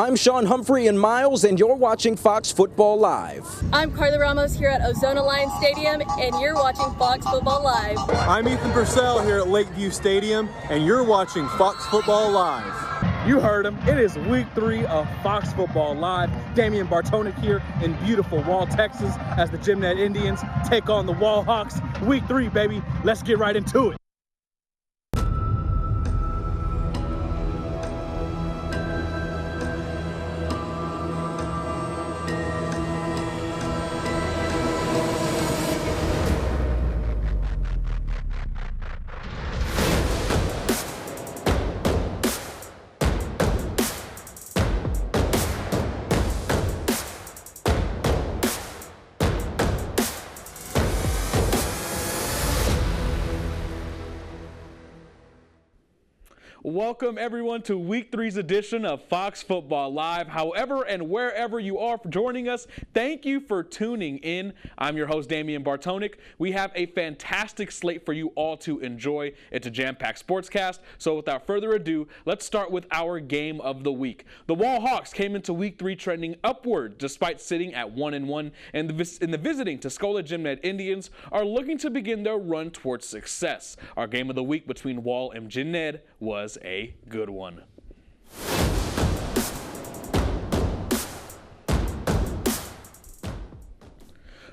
I'm Sean Humphrey and Miles, and you're watching Fox Football Live. I'm Carly Ramos here at Ozona Lions Stadium, and you're watching Fox Football Live. I'm Ethan Purcell here at Lakeview Stadium, and you're watching Fox Football Live. You heard him. It is week 3 of Fox Football Live. Damian Bartonic here in beautiful Wall, Texas, as the Gymnet Indians take on the Wall Hawks. Week 3, baby. Let's get right into it. Welcome everyone to week 3's edition of Fox Football Live. However and wherever you are for joining us, thank you for tuning in. I'm your host, Damian Bartonic. We have a fantastic slate for you all to enjoy. It's a jam-packed sportscast. So without further ado, let's start with our game of the week. The Wall Hawks came into week 3 trending upward despite sitting at 1-1, and the visiting Tuscola Gymnet Indians are looking to begin their run towards success. Our game of the week between Wall and Gymnet was a good one.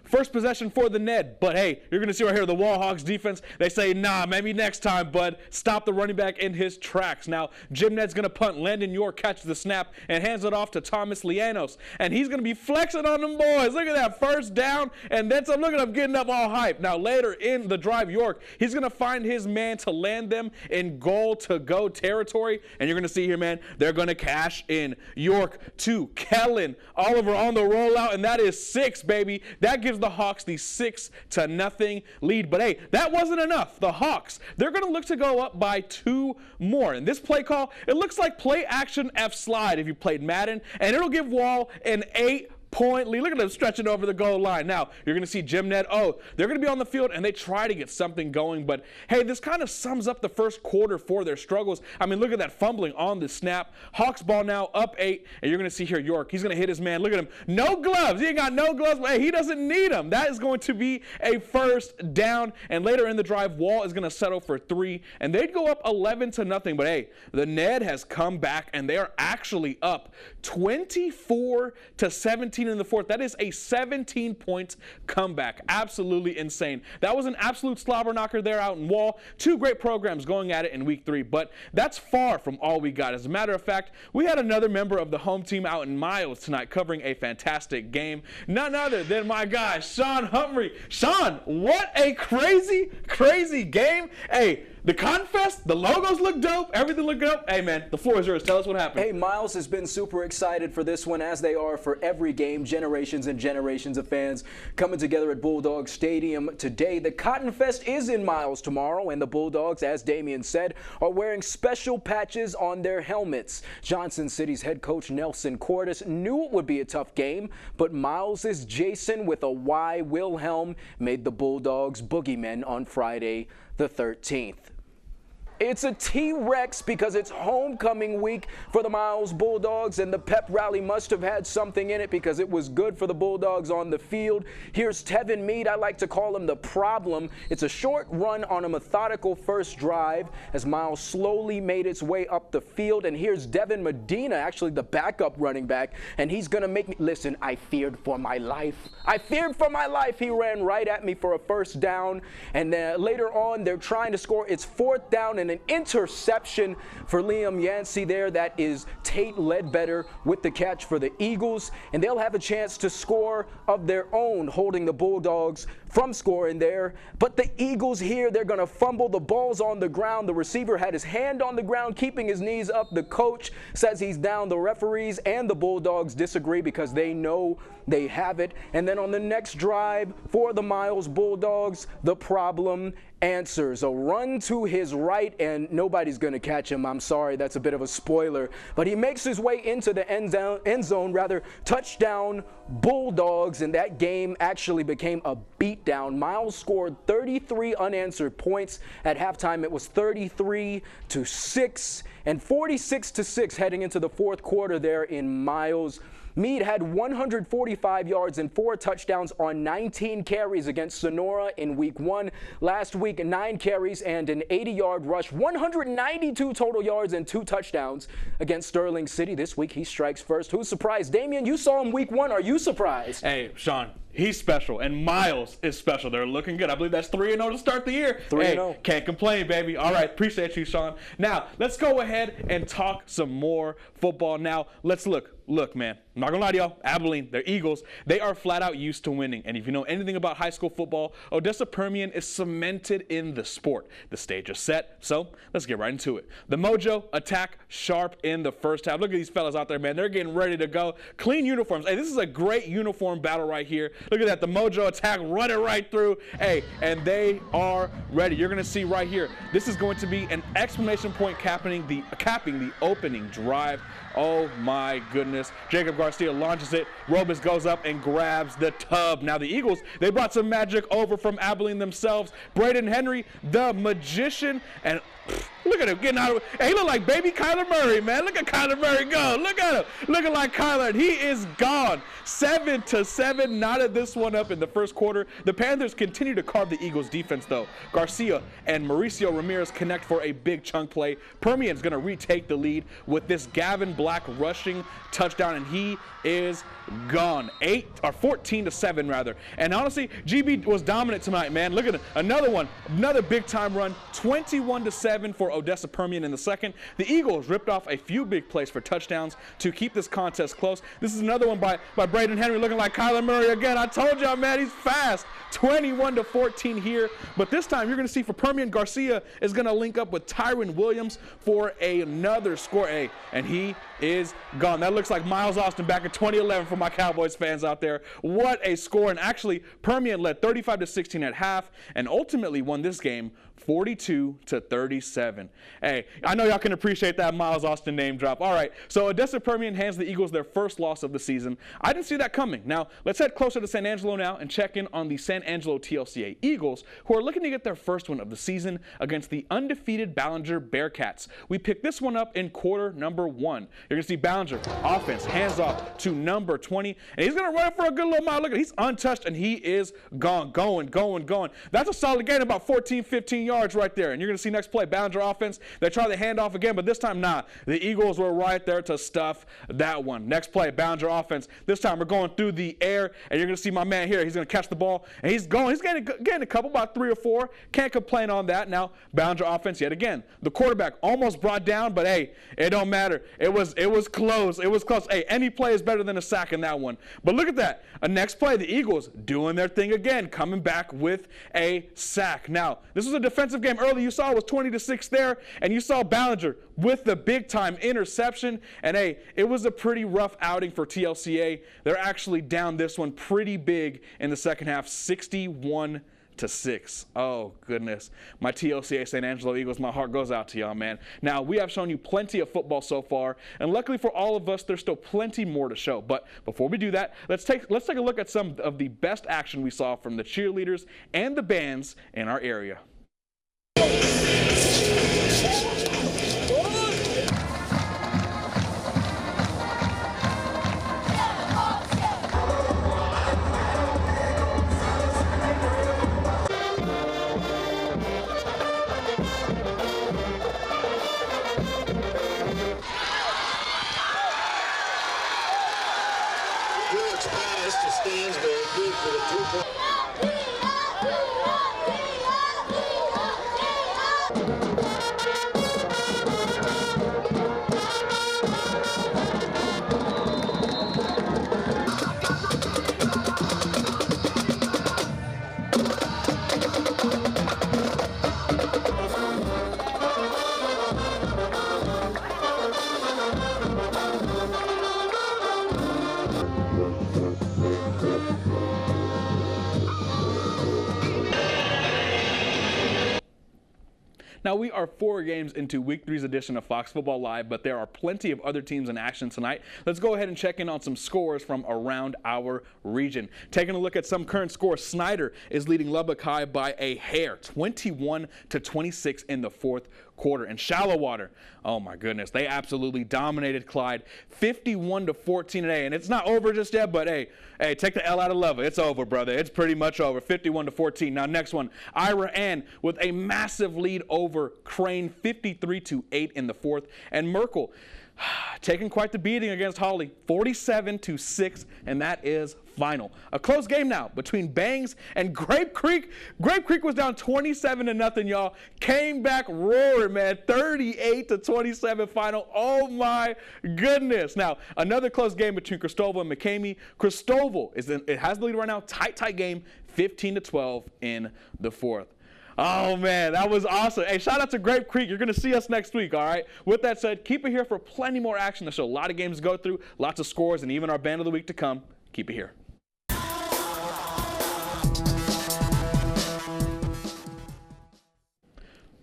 First possession for the Ned, but hey, you're going to see right here the Wall Hawks defense. They say, nah, maybe next time, bud. Stop the running back in his tracks. Now, Gymnet's going to punt. Landon York catches the snap and hands it off to Thomas Lianos. And he's going to be flexing on them boys. Look at that first down. And then some. Look at him getting up all hype. Now, later in the drive, York, he's going to find his man to land them in goal-to-go territory. And you're going to see here, man, they're going to cash in. York to Kellen. Oliver on the rollout, and that is 6, baby. That gives the Hawks the 6-0 lead. But hey, that wasn't enough. The Hawks, they're going to look to go up by 2 more. And this play call, it looks like play action F slide if you played Madden, and it'll give Wall an 8-point lead. Look at them stretching over the goal line. Now, you're going to see Gymnet, they're going to be on the field, and they try to get something going. But, hey, this kind of sums up the first quarter for their struggles. I mean, look at that fumbling on the snap. Hawks ball now up 8, and you're going to see here York. He's going to hit his man. Look at him. No gloves. He ain't got no gloves, but, hey, he doesn't need them. That is going to be a first down. And later in the drive, Wall is going to settle for 3, and they'd go up 11-0. But, hey, the Ned has come back, and they are actually up 24-17 in the fourth. That is a 17-point comeback. Absolutely insane. That was an absolute slobber knocker there out in Wall. 2 great programs going at it in week 3, but that's far from all we got. As a matter of fact, we had another member of the home team out in Miles tonight covering a fantastic game. None other than my guy, Sean Humphrey. Sean, what a crazy, crazy game. Hey, the Confest, the logos look dope, everything look dope. Hey, man, the floor is yours. Tell us what happened. Hey, Miles has been super excited for this one, as they are for every game. Generations and generations of fans coming together at Bulldogs Stadium today. The Cotton Fest is in Miles tomorrow, and the Bulldogs, as Damian said, are wearing special patches on their helmets. Johnson City's head coach Nelson Cordes knew it would be a tough game, but Miles's Jason with a Y Wilhelm made the Bulldogs boogeymen on Friday the 13th. It's a T-Rex because it's homecoming week for the Miles Bulldogs, and the pep rally must have had something in it because it was good for the Bulldogs on the field. Here's Tevin Mead. I like to call him the problem. It's a short run on a methodical first drive as Miles slowly made its way up the field. And here's Devin Medina, actually the backup running back, and he's going to make me listen. I feared for my life. I feared for my life. He ran right at me for a first down, and later on they're trying to score. It's 4th down and an interception for Liam Yancey there. That is Tate Ledbetter with the catch for the Eagles, and they'll have a chance to score of their own, holding the Bulldogs from scoring there. But the Eagles here, they're going to fumble. The ball's on the ground. The receiver had his hand on the ground, keeping his knees up. The coach says he's down. The referees and the Bulldogs disagree because they know they have it. And then on the next drive for the Miles Bulldogs, the problem answers. A run to his right, and nobody's going to catch him. I'm sorry, that's a bit of a spoiler. But he makes his way into the end zone, touchdown Bulldogs, and that game actually became a beatdown. Miles scored 33 unanswered points. At halftime, it was 33-6. And 46-6 heading into the fourth quarter there in Miles. Meade had 145 yards and 4 touchdowns on 19 carries against Sonora in week 1. Last week, 9 carries and an 80-yard rush, 192 total yards and 2 touchdowns against Sterling City. This week, he strikes first. Who's surprised? Damian, you saw him week 1. Are you surprised? Hey, Sean. He's special, and Miles is special. They're looking good. I believe that's 3-0 to start the year. 3-0. Hey, can't complain, baby. All right, appreciate you, Sean. Now, let's go ahead and talk some more football. Now, let's look. Look, man, I'm not going to lie to y'all. Abilene, they're Eagles. They are flat out used to winning. And if you know anything about high school football, Odessa Permian is cemented in the sport. The stage is set, so let's get right into it. The Mojo attack sharp in the first half. Look at these fellas out there, man. They're getting ready to go. Clean uniforms. Hey, this is a great uniform battle right here. Look at that. The Mojo attack running right through. Hey, and they are ready. You're going to see right here. This is going to be an exclamation point capping the opening drive. Oh, my goodness. Jacob Garcia launches it. Robus goes up and grabs the tub. Now, the Eagles, they brought some magic over from Abilene themselves. Braden Henry, the magician, and look at him getting out of it. Hey, he look like baby Kyler Murray, man. Look at Kyler Murray go. Look at him. Looking like Kyler. He is gone. 7-7. Knotted this one up in the first quarter. The Panthers continue to carve the Eagles' defense, though. Garcia and Mauricio Ramirez connect for a big chunk play. Permian's going to retake the lead with this Gavin Black rushing touchdown, and he is gone. 14-7 rather. And honestly, GB was dominant tonight, man. Look at it. Another one. Another big-time run. 21-7 for Odessa Permian in the second. The Eagles ripped off a few big plays for touchdowns to keep this contest close. This is another one by Braden Henry looking like Kyler Murray again. I told y'all, man, he's fast. 21-14 here. But this time, you're going to see for Permian, Garcia is going to link up with Tyron Williams for another score. Hey, and he is gone. That looks like Miles Austin back in 2011 for my Cowboys fans out there. What a score. And actually, Permian led 35-16 at half and ultimately won this game 42-37. Hey, I know y'all can appreciate that Miles Austin name drop. All right, so Odessa Permian hands the Eagles their first loss of the season. I didn't see that coming. Now, let's head closer to San Angelo now and check in on the San Angelo TLCA Eagles, who are looking to get their first win of the season against the undefeated Ballinger Bearcats. We picked this one up in quarter number 1. You're going to see Ballinger, offense, hands off to number 20, and he's going to run it for a good little mile. Look at it, he's untouched, and he is going. That's a solid gain, about 14, 15 yards right there. And you're going to see next play, Ballinger offense. They try the handoff again, but this time, nah. The Eagles were right there to stuff that one. Next play, Ballinger offense. This time we're going through the air, and you're going to see my man here. He's going to catch the ball, and he's going. He's getting a couple, about 3 or 4. Can't complain on that. Now, Ballinger offense yet again. The quarterback almost brought down, but hey, it don't matter. It was close. It was close. Hey, any play is better than a sack in that one. But look at that. Next play, the Eagles doing their thing again, coming back with a sack. Now, this was a defensive game early. You saw it was 20-6 there, and you saw Ballinger with the big-time interception. And hey, it was a pretty rough outing for TLCA. They're actually down this one pretty big in the second half, 61-6. Oh, goodness. My TLCA San Angelo Eagles, my heart goes out to y'all, man. Now, we have shown you plenty of football so far, and luckily for all of us, there's still plenty more to show. But before we do that, let's take a look at some of the best action we saw from the cheerleaders and the bands in our area. Now, we are 4 games into Week 3's edition of Fox Football Live, but there are plenty of other teams in action tonight. Let's go ahead and check in on some scores from around our region. Taking a look at some current scores, Snyder is leading Lubbock High by a hair, 21-26 in the 4th quarter. And Shallow Water, oh my goodness, they absolutely dominated Clyde, 51-14 today. And it's not over just yet, but hey, take the L out of Lubbock. It's over, brother. It's pretty much over, 51-14. Now, next one, Ira Ann with a massive lead over Crane, 53-8 in the 4th. And Merkel taking quite the beating against Holly, 47-6, and that is final. A close game now between Bangs and Grape Creek. Grape Creek was down 27-0, y'all. Came back roaring, man. 38-27 final. Oh my goodness. Now, another close game between Cristoval and McCamey. Cristoval it has the lead right now. Tight game, 15-12 in the 4th. Oh, man, that was awesome. Hey, shout out to Grape Creek. You're going to see us next week, all right? With that said, keep it here for plenty more action. There's a lot of games to go through, lots of scores, and even our band of the week to come. Keep it here.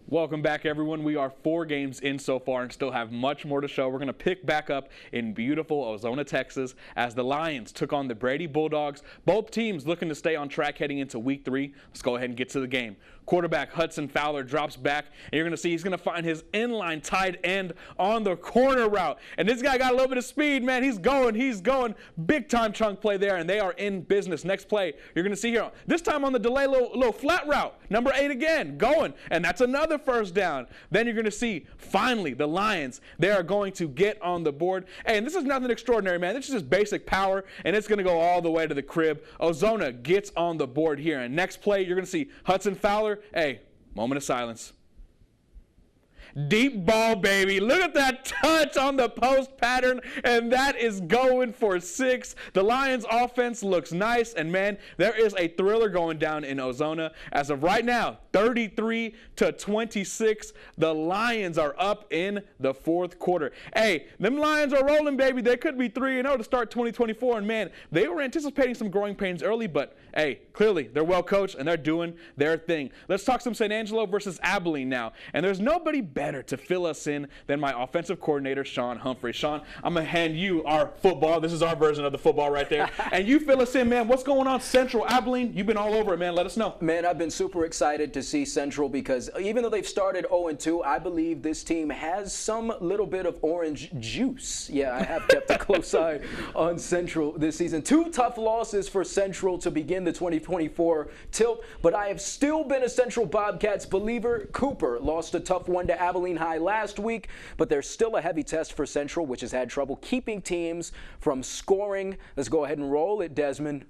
Welcome back, everyone. We are 4 games in so far and still have much more to show. We're going to pick back up in beautiful Ozona, Texas, as the Lions took on the Brady Bulldogs. Both teams looking to stay on track heading into Week 3. Let's go ahead and get to the game. Quarterback Hudson Fowler drops back, and you're going to see he's going to find his inline tight end on the corner route. And this guy got a little bit of speed, man. He's going. Big-time chunk play there, and they are in business. Next play, you're going to see here, this time on the delay, little flat route. Number 8 again, going, and that's another first down. Then you're going to see, finally, the Lions, they are going to get on the board. Hey, and this is nothing extraordinary, man. This is just basic power, and it's going to go all the way to the crib. Ozona gets on the board here, and next play, you're going to see Hudson Fowler. Hey, moment of silence. Deep ball, baby. Look at that touch on the post pattern, and that is going for 6. The Lions offense looks nice, and man, there is a thriller going down in Ozona. As of right now, 33-26. The Lions are up in the 4th quarter. Hey, them Lions are rolling, baby. They could be 3-0 to start 2024, and man, they were anticipating some growing pains early, but hey, clearly they're well coached and they're doing their thing. Let's talk some San Angelo versus Abilene now, and there's nobody better to fill us in than my offensive coordinator, Sean Humphrey. Sean, I'm going to hand you our football. This is our version of the football right there. And you fill us in, man. What's going on, Central Abilene? You've been all over it, man. Let us know. Man, I've been super excited to see Central because even though they've started 0-2, I believe this team has some little bit of orange juice. Yeah, I have kept a close eye on Central this season. 2 tough losses for Central to begin the 2024 tilt, but I have still been a Central Bobcats believer. Cooper lost a tough one to Abilene High last week, but there's still a heavy test for Central, which has had trouble keeping teams from scoring. Let's go ahead and roll it, Desmond.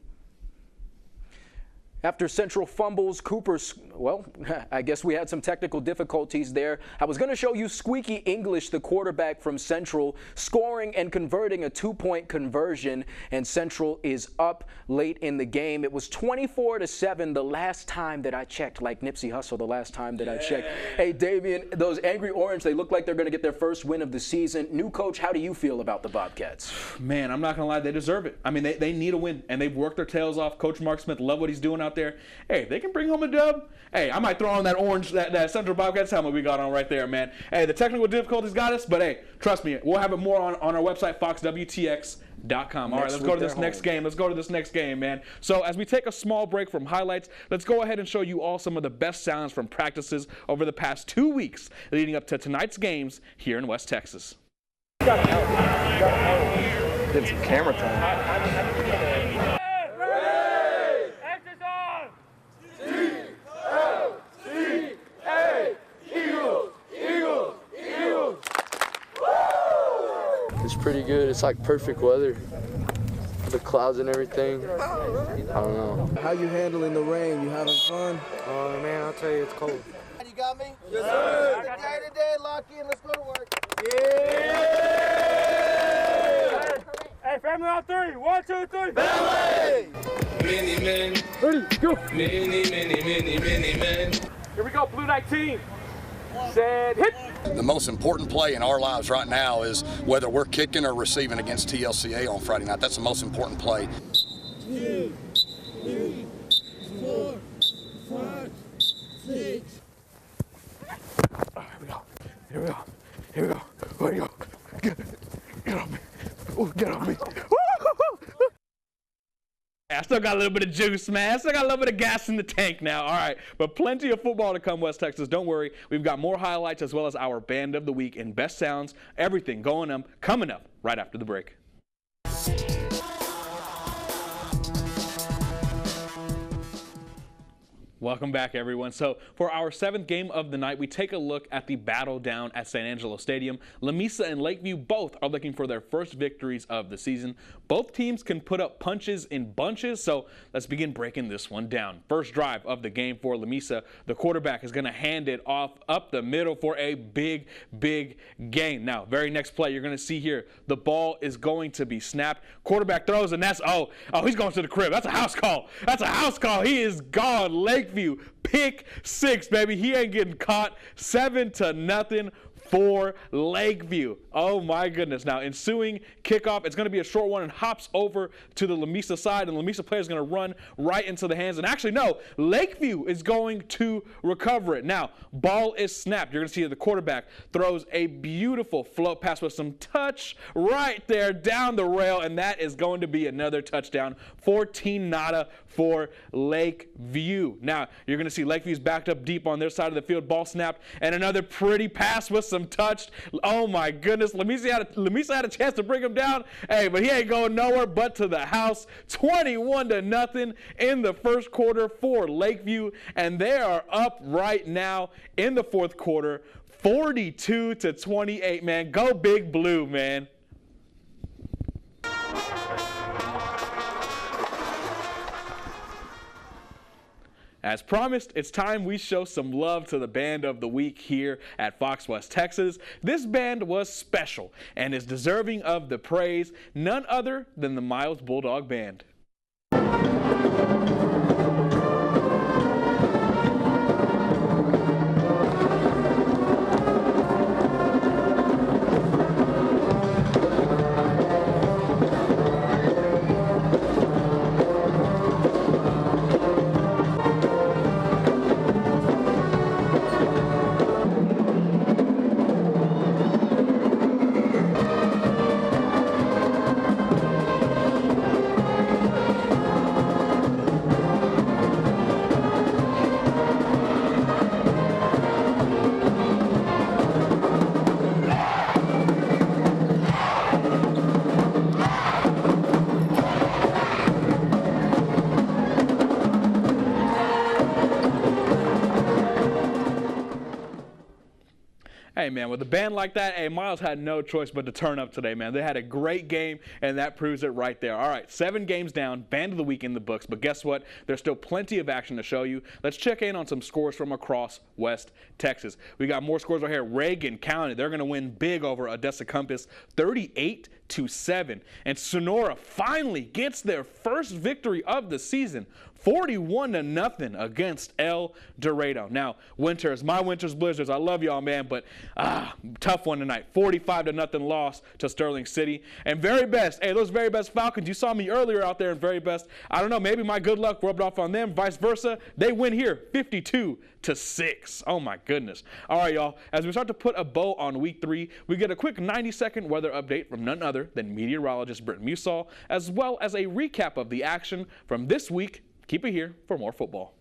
After Central fumbles, Cooper's, well, I guess we had some technical difficulties there. I was going to show you Squeaky English, the quarterback from Central, scoring and converting a 2-point conversion, and Central is up late in the game. It was 24-7 the last time that I checked, like Nipsey Hussle the last time that I checked. Hey, Davian, those Angry Orange, they look like they're going to get their first win of the season. New coach, how do you feel about the Bobcats? Man, I'm not going to lie, they deserve it. I mean, they need a win, and they've worked their tails off. Coach Mark Smith, love what he's doing out there. Hey, they can bring home a dub. Hey, I might throw on that orange, that Central Bobcats helmet we got on right there, man. Hey, the technical difficulties got us, but hey, trust me, we'll have it more on our website, foxwtx.com. All right, let's go to this next game. Let's go to this next game, man. So as we take a small break from highlights, let's go ahead and show you all some of the best sounds from practices over the past 2 weeks leading up to tonight's games here in West Texas. Get some camera time. It's pretty good. It's like perfect weather. The clouds and everything. I don't know. How you handling the rain? You having fun? Oh man, I'll tell you, it's cold. You got me? Yes, sir. Day to day, lock in. Let's go to work. Yeah! Hey, family on 3. 1, 2, 3. Family! Many men. Ready, go. Many men. Here we go, Blue 19. Set, hit. The most important play in our lives right now is whether we're kicking or receiving against TLCA on Friday night. That's the most important play. 2, 3, 4, 5, 6. I still got a little bit of juice, man. I still got a little bit of gas in the tank now. All right, but plenty of football to come, West Texas. Don't worry. We've got more highlights as well as our Band of the Week and Best Sounds, everything coming up right after the break. Welcome back, everyone. So for our 7th game of the night, we take a look at the battle down at San Angelo Stadium. Lamesa and Lakeview both are looking for their first victories of the season. Both teams can put up punches in bunches, so let's begin breaking this one down. First drive of the game for Lamesa. The quarterback is going to hand it off up the middle for a big gain. Now, very next play, you're going to see here, the ball is going to be snapped. Quarterback throws, and that's, oh, he's going to the crib. That's a house call. That's a house call. He is gone. Lakeview, pick 6, baby. He ain't getting caught. 7-0 for Lakeview. Oh my goodness. Now ensuing kickoff, it's going to be a short one and hops over to the Lamesa side, and the Lamesa player is going to run right into the hands. And actually, no, Lakeview is going to recover it. Now, ball is snapped. You're going to see the quarterback throws a beautiful float pass with some touch right there down the rail, and that is going to be another touchdown. 14-0 for Lakeview. Now, you're going to see Lakeview's backed up deep on their side of the field. Ball snapped, and another pretty pass with some touch. Oh my goodness. Lamesa had a chance to bring him down. Hey, but he ain't going nowhere but to the house. 21-0 in the first quarter for Lakeview, and they are up right now in the fourth quarter, 42-28, man. Go Big Blue, man. As promised, it's time we show some love to the Band of the Week here at Fox West Texas. This band was special and is deserving of the praise, none other than the Miles Bulldog Band. Hey, man, with a band like that, hey, Miles had no choice but to turn up today, man. They had a great game, and that proves it right there. All right, 7 games down, Band of the Week in the books, but guess what? There's still plenty of action to show you. Let's check in on some scores from across West Texas. We got more scores right here. Reagan County, they're going to win big over Odessa Compass, 38-7. And Sonora finally gets their first victory of the season, 41-0 against El Dorado. Now, Winters, my Winters Blizzards, I love y'all, man, but tough one tonight. 45-0 loss to Sterling City. And Very Best, hey, those Very Best Falcons, you saw me earlier out there in Very Best. I don't know, maybe my good luck rubbed off on them. Vice versa, they win here, 52-6. Oh my goodness. All right, y'all, as we start to put a bow on week 3, we get a quick 90-second weather update from none other than meteorologist Britton Musall, as well as a recap of the action from this week. Keep it here for more football.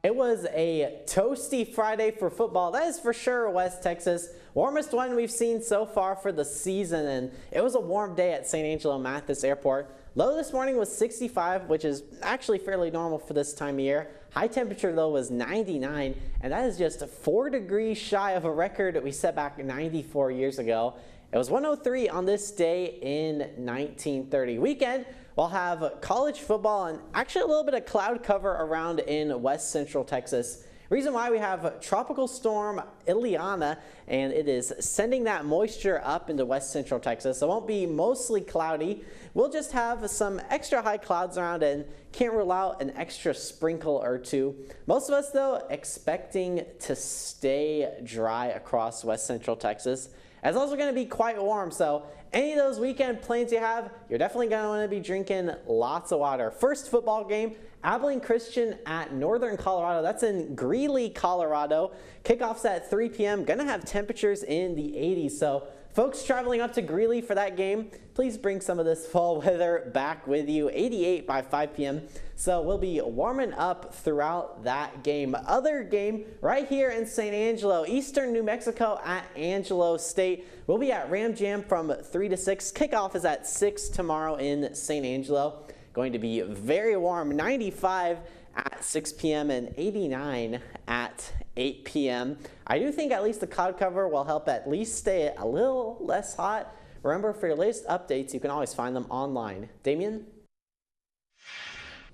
It was a toasty Friday for football, that is for sure, West Texas. Warmest one we've seen so far for the season, and it was a warm day at St. Angelo Mathis Airport. Low this morning was 65, which is actually fairly normal for this time of year. High temperature, though, was 99, and that is just 4 degrees shy of a record that we set back 94 years ago. It was 103 on this day in 1930. Weekend, we'll have college football and actually a little bit of cloud cover around in west central Texas. Reason why we have Tropical Storm Ileana, and it is sending that moisture up into west central Texas. It won't be mostly cloudy. We'll just have some extra high clouds around and can't rule out an extra sprinkle or two. Most of us, though, expecting to stay dry across west central Texas. It's also going to be quite warm, so any of those weekend plans you have, you're definitely going to want to be drinking lots of water. First football game, Abilene Christian at Northern Colorado. That's in Greeley, Colorado. Kickoff's at 3 p.m. Going to have temperatures in the 80s, so folks traveling up to Greeley for that game, please bring some of this fall weather back with you. 88 by 5 p.m. So we'll be warming up throughout that game. Other game right here in San Angelo, Eastern New Mexico at Angelo State. We'll be at Ram Jam from 3 to 6. Kickoff is at 6 tomorrow in San Angelo. Going to be very warm, 95 at 6 p.m. and 89 at 8 p.m. I do think at least the cloud cover will help at least stay a little less hot. Remember, for your latest updates, you can always find them online. Damien?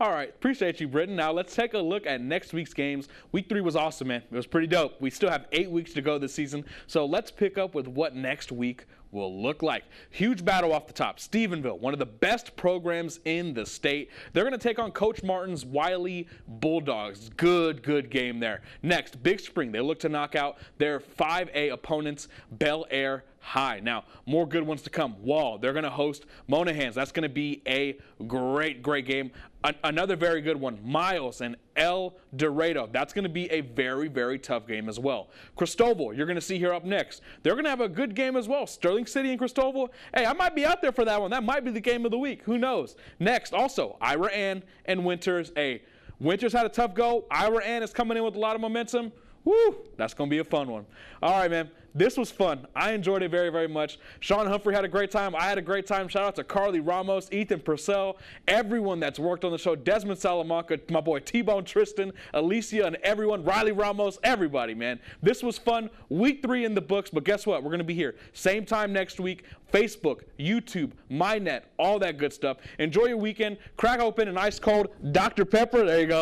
All right, appreciate you, Britton. Now let's take a look at next week's games. Week 3 was awesome, man. It was pretty dope. We still have 8 weeks to go this season, so let's pick up with what next week will look like. Huge battle off the top. Stephenville, one of the best programs in the state. They're going to take on Coach Martin's Wiley Bulldogs. Good game there. Next, Big Spring. They look to knock out their 5A opponents, Bel Air High. Now, more good ones to come. Wall, they're going to host Monahans. That's going to be a great game. Another very good one, Miles and El Dorado. That's going to be a very tough game as well. Cristobal, you're going to see here up next. They're going to have a good game as well. Sterling City and Cristobal. Hey, I might be out there for that one. That might be the game of the week. Who knows? Next, also, Ira Ann and Winters. Hey, Winters had a tough go. Ira Ann is coming in with a lot of momentum. Woo, that's going to be a fun one. All right, man. This was fun. I enjoyed it very much. Sean Humphrey had a great time. I had a great time. Shout out to Carly Ramos, Ethan Purcell, everyone that's worked on the show, Desmond Salamanca, my boy T-Bone Tristan, Alicia, and everyone, Riley Ramos, everybody, man. This was fun. Week 3 in the books, but guess what? We're going to be here same time next week. Facebook, YouTube, MyNet, all that good stuff. Enjoy your weekend. Crack open an ice cold Dr. Pepper. There you go.